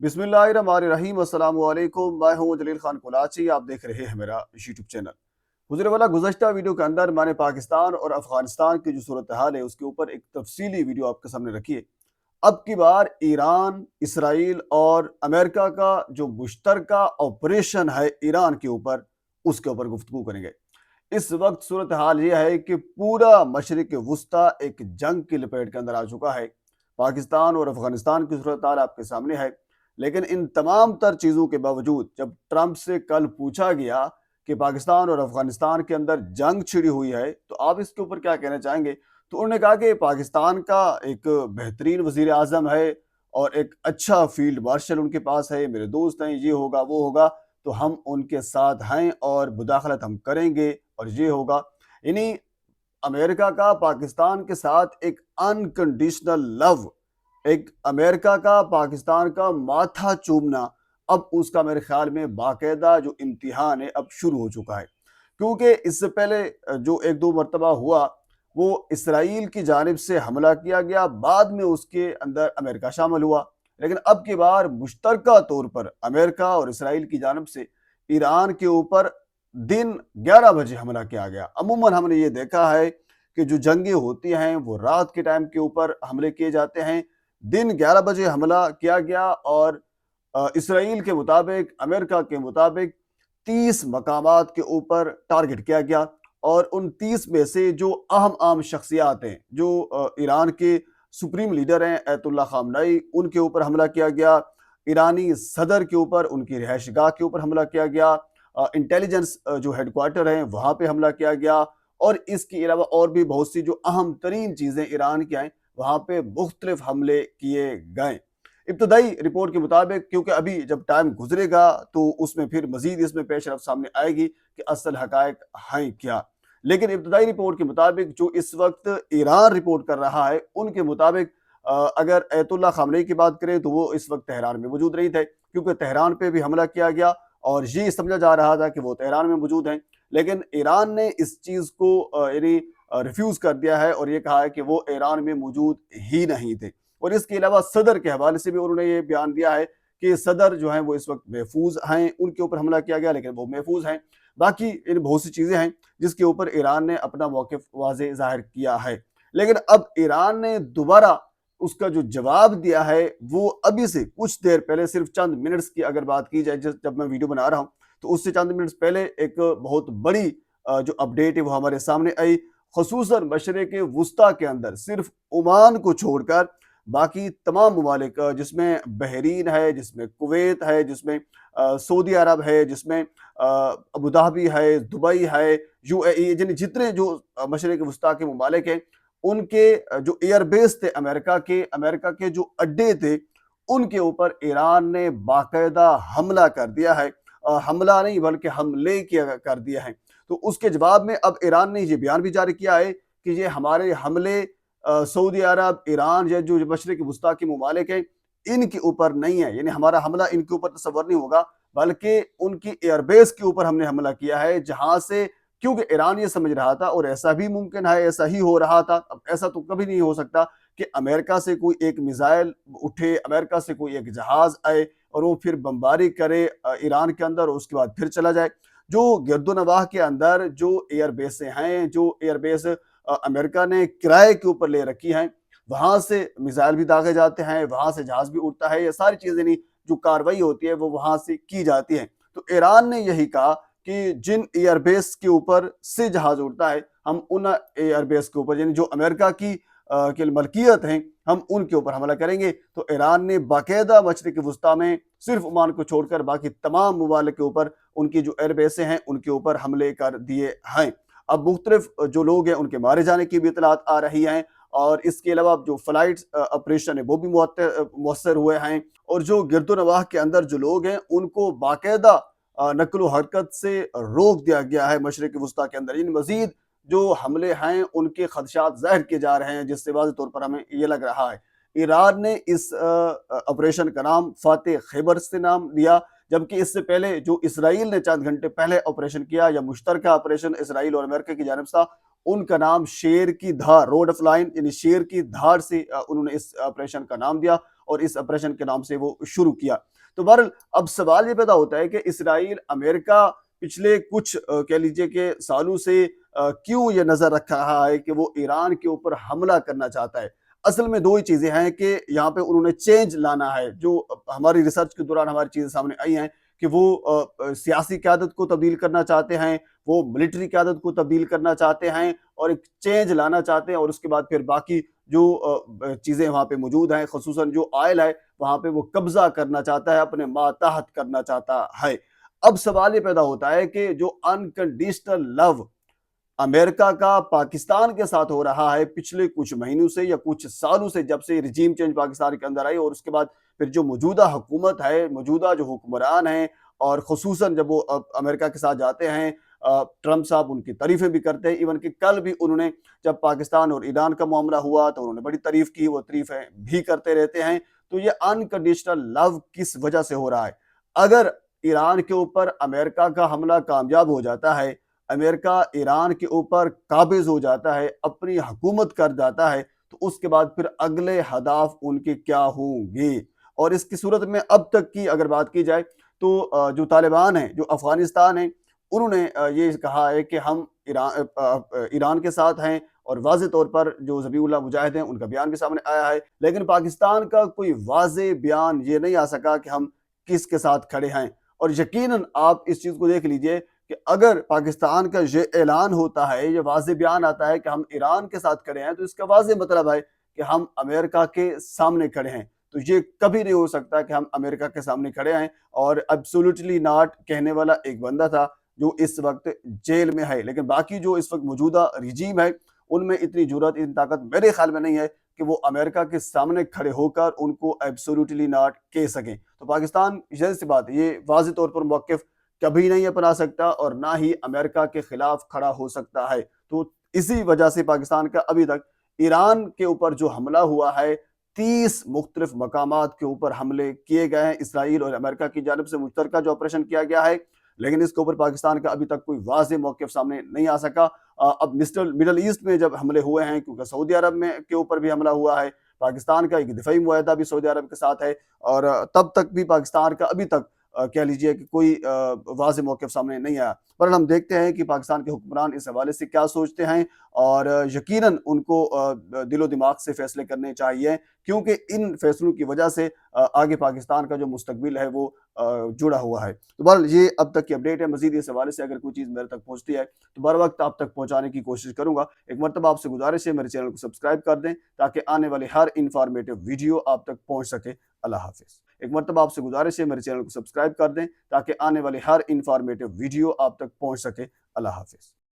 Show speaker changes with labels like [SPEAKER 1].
[SPEAKER 1] बिस्मिल्लाहिर्रहमानिर्रहीम। अस्सलाम वालेकुम। मैं हूँ जलील खान कोलाची। आप देख रहे हैं मेरा यूट्यूब चैनल। गुजरे वाला गुज़श्ता वीडियो के अंदर मैंने पाकिस्तान और अफ़गानिस्तान की जो सूरत हाल है उसके ऊपर एक तफसीली वीडियो आपके सामने रखी है। अब की बार ईरान, इसराइल और अमेरिका का जो मुश्तरका ऑपरेशन है ईरान के ऊपर, उसके ऊपर गुफ्तगू करेंगे। इस वक्त सूरत हाल ये है कि पूरा मशरिक वुस्ता एक जंग की लपेट के अंदर आ चुका है। पाकिस्तान और अफगानिस्तान की सूरत हाल आपके सामने है। लेकिन इन तमाम तर चीज़ों के बावजूद जब ट्रंप से कल पूछा गया कि पाकिस्तान और अफगानिस्तान के अंदर जंग छिड़ी हुई है, तो आप इसके ऊपर क्या कहना चाहेंगे? तो उन्होंने कहा कि पाकिस्तान का एक बेहतरीन वजीर आज़म है और एक अच्छा फील्ड मार्शल उनके पास है, मेरे दोस्त हैं, ये होगा वो होगा, तो हम उनके साथ हैं और मुदाखलत हम करेंगे और ये होगा। यानी अमेरिका का पाकिस्तान के साथ एक अनकंडीशनल लव, एक अमेरिका का पाकिस्तान का माथा चूमना, अब उसका मेरे ख्याल में बाकायदा जो इम्तिहान है अब शुरू हो चुका है। क्योंकि इससे पहले जो एक दो मरतबा हुआ, वो इसराइल की जानिब से हमला किया गया, बाद में उसके अंदर अमेरिका शामिल हुआ। लेकिन अब की बार मुश्तरका तौर पर अमेरिका और इसराइल की जानिब से ईरान के ऊपर दिन 11 बजे हमला किया गया। अमूमन हमने ये देखा है कि जो जंगें होती हैं वो रात के टाइम के ऊपर हमले किए जाते हैं। दिन 11 बजे हमला किया गया और इसराइल के मुताबिक, अमेरिका के मुताबिक 30 मकामात के ऊपर टारगेट किया गया और उन 30 में से जो अहम शख्सियात हैं, जो ईरान के सुप्रीम लीडर हैं अयतुल्ला खामनई, उनके ऊपर हमला किया गया। ईरानी सदर के ऊपर, उनकी रिहाइशगाह के ऊपर हमला किया गया। इंटेलिजेंस जो हेडक्वार्टर हैं वहाँ पे हमला किया गया और इसके अलावा और भी बहुत सी जो अहम तरीन चीज़ें ईरान की हैं, वहाँ पे मुख्तलिफ हमले किए गए। इब्तदाई रिपोर्ट के मुताबिक, क्योंकि अभी जब टाइम गुजरेगा तो उसमें फिर मजीद इसमें पेशरफ सामने आएगी कि असल हकायक हैं क्या। लेकिन इब्तदाई रिपोर्ट के मुताबिक जो इस वक्त ईरान रिपोर्ट कर रहा है, उनके मुताबिक अगर अयतुल्ला खामनेई की बात करें तो वो इस वक्त तेहरान में मौजूद नहीं थे, क्योंकि तेहरान पे भी हमला किया गया और ये समझा जा रहा था कि वो तेहरान में मौजूद हैं। लेकिन ईरान ने इस चीज़ को यानी रिफ्यूज़ कर दिया है और ये कहा है कि वो ईरान में मौजूद ही नहीं थे। और इसके अलावा सदर के हवाले से भी उन्होंने ये बयान दिया है कि सदर जो हैं वो इस वक्त महफूज हैं, उनके ऊपर हमला किया गया लेकिन वो महफूज हैं। बाकी इन बहुत सी चीज़ें हैं जिसके ऊपर ईरान ने अपना मौक़िफ़ वाज़ेह ज़ाहिर किया है। लेकिन अब ईरान ने दोबारा उसका जो जवाब दिया है वो अभी से कुछ देर पहले, सिर्फ चंद मिनट्स की अगर बात की जाए, जब मैं वीडियो बना रहा हूँ तो उससे चंद मिनट्स पहले एक बहुत बड़ी जो अपडेट है वो हमारे सामने आई। खसूसन मशरिक वुस्ता के अंदर सिर्फ ओमान को छोड़कर बाकी तमाम ममालिक, जिसमें बहरीन है, जिसमें कुवैत है, जिसमें सऊदी अरब है, जिसमें अबू धाबी है, दुबई है, यूएई, यानी जितने जो मशरिक वुस्ता के ममालिक हैं, उनके जो एयरबेस थे अमेरिका के जो अड्डे थे, उनके ऊपर ईरान ने बाकायदा हमला कर दिया है। हमला नहीं बल्कि हमले किया कर दिया है। तो उसके जवाब में अब ईरान ने ये बयान भी जारी किया है कि ये हमारे हमले सऊदी अरब, ईरान या जो मशरिक वुस्ता के ममालिक हैं, इनके ऊपर नहीं है। यानी हमारा हमला इनके ऊपर तसव्वुर नहीं होगा, बल्कि उनकी एयरबेस के ऊपर हमने हमला किया है, जहाँ से, क्योंकि ईरान ये समझ रहा था और ऐसा भी मुमकिन है, ऐसा ही हो रहा था। अब ऐसा तो कभी नहीं हो सकता कि अमेरिका से कोई एक मिसाइल उठे, अमेरिका से कोई एक जहाज आए और वो फिर बमबारी करे ईरान के अंदर और उसके बाद फिर चला जाए। जो गिरदोनवाह के अंदर जो एयरबेसें हैं, जो एयरबेस अमेरिका ने किराए के ऊपर ले रखी हैं, वहाँ से मिसाइल भी दागे जाते हैं, वहाँ से जहाज भी उड़ता है, ये सारी चीज़ें नहीं, जो कार्रवाई होती है वो वहाँ से की जाती है। तो ईरान ने यही कहा कि जिन एयरबेस के ऊपर से जहाज उड़ता है, हम उन एयरबेस के ऊपर, यानी जो अमेरिका की मलकियत हैं, हम उनके ऊपर हमला करेंगे। तो ईरान ने बाकायदा मशरिक वुस्ता में सिर्फ ओमान को छोड़कर बाकी तमाम ममालिक के ऊपर, उनकी जो एयरबेसें हैं उनके ऊपर हमले कर दिए हैं। अब मुख्तलिफ जो लोग हैं उनके मारे जाने की भी इतलात आ रही हैं और इसके अलावा जो फ्लाइट ऑपरेशन है वो भी मुअस्सर हुए हैं और जो गिरदोनवाह के अंदर जो लोग हैं उनको बाकायदा नक्ल हरकत से रोक दिया गया है मशरिक वुस्ता के अंदर। इन मजीद जो हमले हैं उनके खदशात ज़ाहिर किए जा रहे हैं, जिससे वाज़ेह तौर पर हमें ये लग रहा है ईरान ने इस ऑपरेशन का नाम फातेह खैबर से नाम दिया, जबकि इससे पहले जो इसराइल ने चंद घंटे पहले ऑपरेशन किया, या मुश्तरका ऑपरेशन इसराइल और अमेरिका की जानिब से, उनका नाम शेर की धार, रोड ऑफ लाइन, यानी शेर की धार से उन्होंने इस ऑपरेशन का नाम दिया اور इस ऑपरेशन के नाम से वो शुरू किया। तो बहरहाल अब सवाल ये पैदा होता है कि इसराइल अमेरिका पिछले कुछ कह लीजिए कि सालों से क्यों ये नज़र रख रहा है कि वो ईरान के ऊपर हमला करना चाहता है। असल में 2 ही चीज़ें हैं कि यहाँ पे उन्होंने चेंज लाना है, जो हमारी रिसर्च के दौरान हमारी चीज़ें सामने आई हैं कि वो सियासी क़यादत को तब्दील करना चाहते हैं, वो मिलिट्री क़यादत को तब्दील करना चाहते हैं और एक चेंज लाना चाहते हैं, और उसके बाद फिर बाकी जो चीज़ें वहाँ पे मौजूद हैं, ख़ुसूसन जो ऑयल है, वहाँ पे वो कब्ज़ा करना चाहता है, अपने मातहत करना चाहता है। अब सवाल ये पैदा होता है कि जो अनकंडीशनल लव अमेरिका का पाकिस्तान के साथ हो रहा है पिछले कुछ महीनों से या कुछ सालों से, जब से रिजीम चेंज पाकिस्तान के अंदर आई, और उसके बाद फिर जो मौजूदा हुकूमत है, मौजूदा जो हुक्मरान हैं, और खुसूसन जब वो अमेरिका के साथ जाते हैं, ट्रंप साहब उनकी तारीफ़ें भी करते हैं। इवन कि कल भी उन्होंने, जब पाकिस्तान और ईरान का मामला हुआ, तो उन्होंने बड़ी तारीफ़ की, वो तारीफ़ें भी करते रहते हैं। तो ये अनकंडीशनल लव किस वजह से हो रहा है? अगर ईरान के ऊपर अमेरिका का हमला कामयाब हो जाता है, अमेरिका ईरान के ऊपर काबिज हो जाता है, अपनी हुकूमत कर जाता है, तो उसके बाद फिर अगले हदाफ उनके क्या होंगे? और इसकी सूरत में अब तक की अगर बात की जाए तो जो तालिबान हैं, जो अफ़गानिस्तान हैं, उन्होंने ये कहा है कि हम ईरान के साथ हैं, और वाज़ेह तौर पर जो ज़बीहुल्लाह मुजाहिद हैं, उनका बयान भी सामने आया है। लेकिन पाकिस्तान का कोई वाज़ेह बयान ये नहीं आ सका कि हम किसके साथ खड़े हैं। और यकीनन आप इस चीज़ को देख लीजिए कि अगर पाकिस्तान का ये ऐलान होता है, ये वाज़ेह बयान आता है कि हम ईरान के साथ खड़े हैं, तो इसका वाज़ेह मतलब है कि हम अमेरिका के सामने खड़े हैं। तो ये कभी नहीं हो सकता कि हम अमेरिका के सामने खड़े हैं। और एब्सोल्युटली नॉट कहने वाला एक बंदा था जो इस वक्त जेल में है, लेकिन बाकी जो इस वक्त मौजूदा रिजीम है, उनमें इतनी जुर्रत, इतनी ताकत मेरे ख्याल में नहीं है कि वो अमेरिका के सामने खड़े होकर उनको एब्सोल्युटली नॉट कह सकें। तो पाकिस्तान, ज़ाहिर सी बात है, ये वाज़ेह तौर पर मौक़िफ़ कभी नहीं अपना सकता और ना ही अमेरिका के खिलाफ खड़ा हो सकता है। तो इसी वजह से पाकिस्तान का अभी तक ईरान के ऊपर जो हमला हुआ है, 30 मुख्तलिफ मकामात के ऊपर हमले किए गए हैं इसराइल और अमेरिका की जानिब से मुश्तरका जो ऑपरेशन किया गया है, लेकिन इसके ऊपर पाकिस्तान का अभी तक कोई वाज़ेह मौक़िफ़ सामने नहीं आ सका। अब मिडल ईस्ट में जब हमले हुए हैं, क्योंकि सऊदी अरब में के ऊपर भी हमला हुआ है, पाकिस्तान का एक दिफ़ाई मुआहदा भी सऊदी अरब के साथ है, और तब तक भी पाकिस्तान का अभी तक कह लीजिए कि कोई वाज़ेह मौक़िफ़ सामने नहीं आया। पर हम देखते हैं कि पाकिस्तान के हुक्मरान इस हवाले से क्या सोचते हैं, और यकीनन उनको दिलो दिमाग से फ़ैसले करने चाहिए, क्योंकि इन फ़ैसलों की वजह से आगे पाकिस्तान का जो मुस्तकबिल है वो जुड़ा हुआ है। तो बहरहाल ये अब तक की अपडेट है। मज़ीद इस हवाले से अगर कोई चीज़ मेरे तक पहुँचती है तो बर वक़्त आप तक पहुँचाने की कोशिश करूँगा। एक मरतबा आपसे गुज़ारिश है, मेरे चैनल को सब्सक्राइब कर दें ताकि आने वाली हर इन्फॉर्मेटिव वीडियो आप तक पहुँच सके। अल्लाह हाफ़िज़। एक मरतबा आपसे गुज़ारिश है, मेरे चैनल को सब्सक्राइब कर दें ताकि आने वाली हर इन्फॉर्मेटिव वीडियो आप तक पहुँच सके। अल्लाह हाफ़िज़।